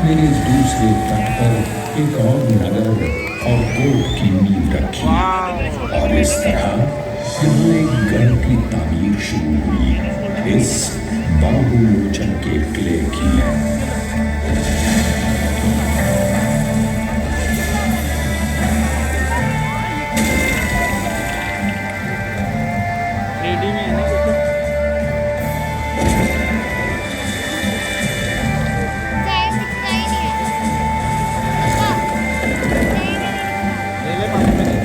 मैंने दूसरे तट पर एक और नगर और कोट की नींव रखी और इस तरह यहाँ एक गढ़ की तामीर शुरू हुई इस बाहुलोचन के किले की। रेडी में है ना कुछ? ले ले पास में ले।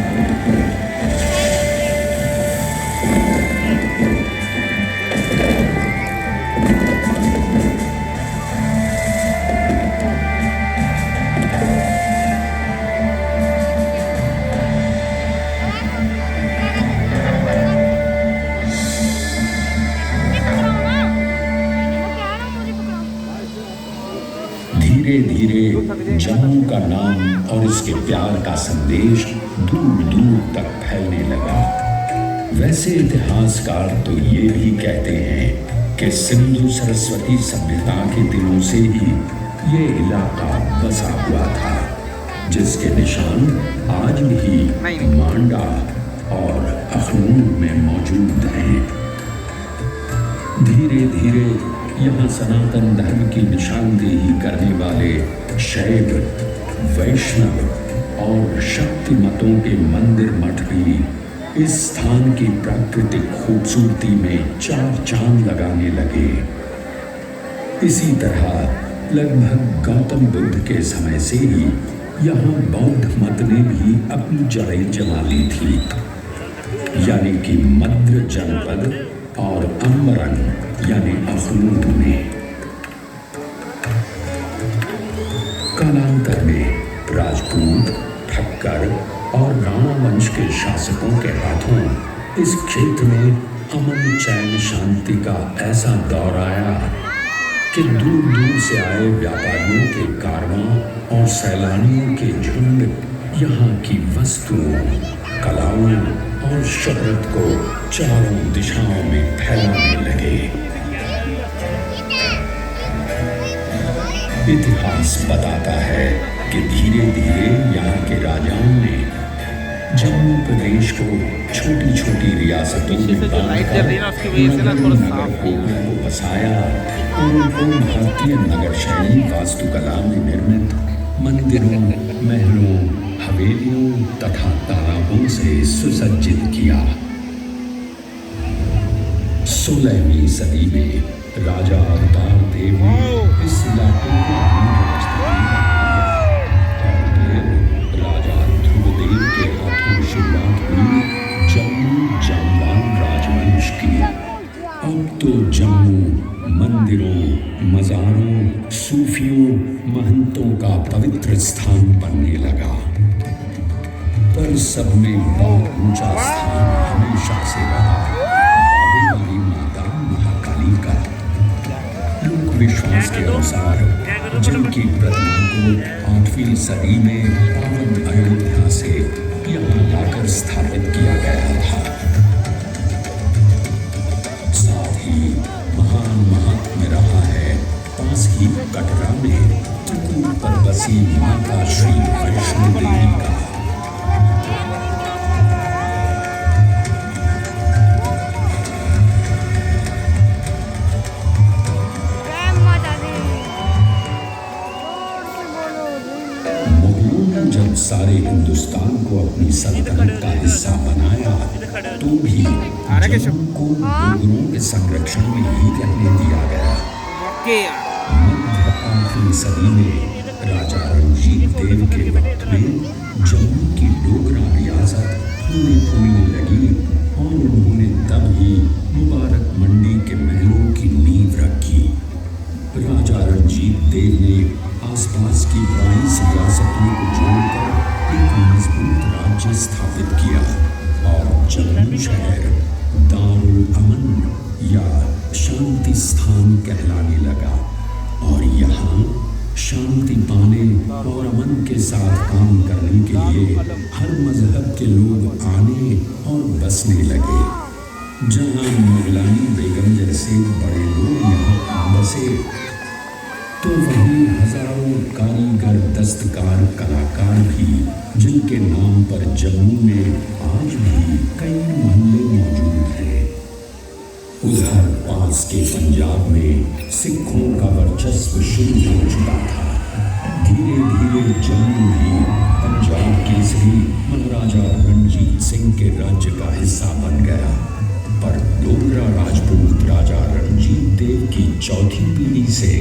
धीरे धीरे जम्मू का नाम और इसके प्यार का संदेश दूर दूर तक फैलने लगा। वैसे इतिहासकार तो ये भी कहते हैं कि सिंधु सरस्वती सभ्यता के दिनों से ही ये इलाका बसा हुआ था, जिसके निशान आज भी मांडा और अखनूर में मौजूद हैं। धीरे धीरे यहाँ सनातन धर्म की निशानदेही करने वाले शैव, वैष्णव और शक्ति मतों के मंदिर मठ भी इस स्थान की प्राकृतिक खूबसूरती में चार चांद लगाने लगे। इसी तरह लगभग गौतम बुद्ध के समय से ही यहाँ बौद्ध मत ने भी अपनी जड़ें जमा ली थी, यानी कि मद्र जनपद और अम्बरन यानी अखनूर में। कालांतर में राजपूत, ठक्कर और राणा वंश के शासकों के हाथों इस क्षेत्र में अमन, चैन, शांति का ऐसा दौर आया कि दूर दूर से आए व्यापारियों के कारवां और सैलानियों के झुंड यहाँ की वस्तुओं, कलाओं और शोहरत को चारों दिशाओं में फैलाने लगे। इतिहास बताता है कि धीरे धीरे यहाँ के राजाओं ने जम्मू प्रदेश को छोटी छोटी रियासतों में बांटकर नगर कोटों को बसाया और उनको भारतीय नगर शैली वास्तुकला में निर्मित मंदिरों, महलों, हवेलियों तथा तालाबों से सुसज्जित किया। 16वीं सदी में राजा अवतार देव ने इस इलाके को अपनी राजधानी बनाया और फिर राजा ध्रुवदेव के हाथों शुरुआत हुई जम्मू जामवान राजवंश की। अब तो जम्मू मंदिरों, मज़ारों, सूफियों, महंतों का पवित्र स्थान बनने लगा। पर सब में बहुत ऊंचा स्थान हमेशा से रहा बाबे वाली माता महाकाली का। लोक विश्वास के अनुसार जिनकी प्रतिमा को 8वीं सदी में पावन अयोध्या से यहाँ लाकर स्थापित किया गया था। साथ ही महान महात्म्य रहा है पास ही कटरा में त्रिपुर पर बसी माता श्री वैष्णो देवी का। जब सारे हिंदुस्तान को अपनी सल्तनत का हिस्सा बनाया तो भी जम्मू को डोगरों के संरक्षण में ही रहने दिया गया। मध्य 8वीं सदी में राजा रणजीत देव के वक्त में जम्मू की डोगरा रियासत फूलने लगी और उन्होंने तब ही मुबारक मंडी के महलों की नींव रखी। राजा रणजीत देव ने आसपास की 22 रियासतों को जोड़कर एक मजबूत राज्य स्थापित किया और जम्मू शहर दारुल अमन या शांति स्थान कहलाने लगा। और यहाँ शांति पाने और अमन के साथ काम करने के लिए हर मजहब के लोग आने और बसने लगे। जहाँ मुगलानी बेगम जैसे बड़े लोग यहाँ बसे तो वहीं हजारों हजारों कारीगर, दस्तकार, कलाकार भी, जिनके नाम पर जम्मू में आज भी कई मोहल्ले मौजूद हैं। उधर पास के पंजाब में सिखों का वर्चस्व शुरू हो चुका था। धीरे धीरे जम्मू भी पंजाब केसरी महाराजा रणजीत सिंह के राज्य का हिस्सा बन गया। पर डोगरा राजपूत राजा रणजीत देव की चौथी पीढ़ी से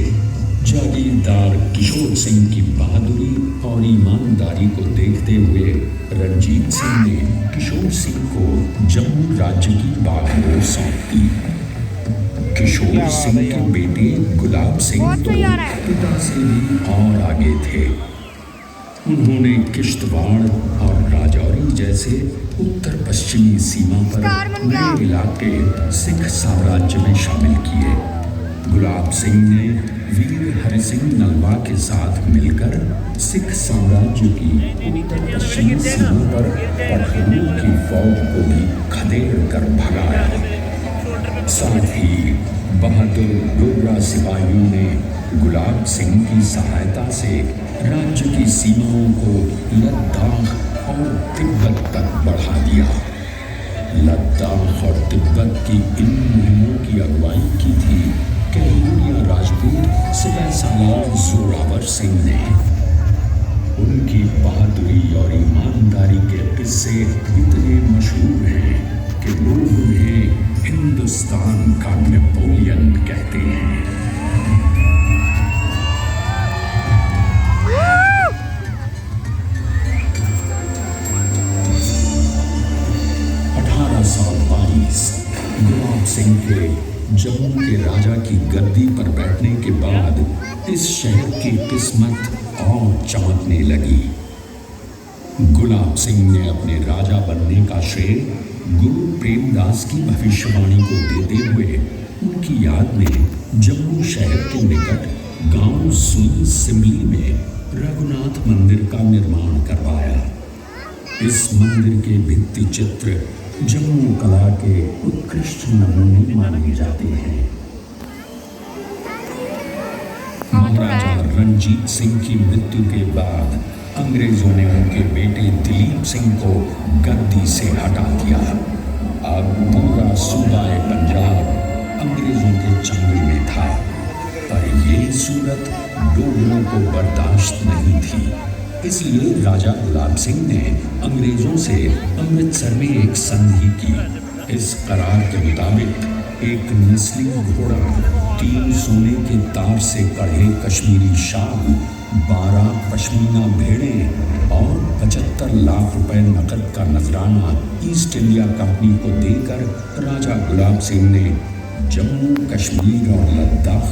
जागीरदार किशोर सिंह की बहादुरी और ईमानदारी को देखते हुए रणजीत सिंह ने किशोर सिंह को जम्मू राज्य की बागडोर सौंप दी। किशोर सिंह के बेटे गुलाब सिंह तो पिता से भी और आगे थे। उन्होंने किश्तवाड़ और राजौरी जैसे उत्तर पश्चिमी सीमा पर नए इलाके सिख साम्राज्य में शामिल किए। गुलाब सिंह ने वीर हरि सिंह नलवा के साथ मिलकर सिख साम्राज्य की उत्तर पश्चिमी सीमा पर पठानों की फौज को भी खदेड़ कर भगाया। साथ ही बहादुर डोगरा सिपाहियों ने गुलाब सिंह की सहायता से राज्य की सीमाओं को लद्दाख और तिब्बत तक बढ़ा दिया। लद्दाख और तिब्बत की इन मुहिमों की अगुवाई की थी कैरोलिया राजपूत सिपह सालार जोरावर सिंह ने। उनकी बहादुरी और ईमानदारी के किस्से इतने मशहूर हैं कि लोग उन्हें हिंदुस्तान का नेपोलियन कहते हैं। गुलाब सिंह के जम्मू के राजा की गद्दी पर बैठने के बाद इस शहर की किस्मत और चमकने लगी। गुलाब सिंह ने अपने राजा बनने का श्रेय गुरु प्रेमदास की भविष्यवाणी को देते हुए उनकी याद में जम्मू शहर के निकट गांव सुई सिमली में रघुनाथ मंदिर का निर्माण करवाया। इस मंदिर के भित्ति चित्र जम्मू कला के उत्कृष्ट नमूने माने जाते हैं। महाराजा रणजीत सिंह की मृत्यु के बाद अंग्रेजों ने उनके बेटे दिलीप सिंह को गद्दी से हटा दिया। अब पूरा सूबा पंजाब अंग्रेजों के चंगुल में था, पर ये सूरत डोगरों को बर्दाश्त नहीं थी। इसलिए राजा गुलाब सिंह ने अंग्रेजों से अमृतसर में एक संधि की। इस करार के मुताबिक एक नस्ली घोड़ा, 3 सोने के तार से कढ़े कश्मीरी शाल, 12 पश्मीना भेड़ें और 75 लाख रुपए नकद का नजराना ईस्ट इंडिया कंपनी को देकर राजा गुलाब सिंह ने जम्मू कश्मीर और लद्दाख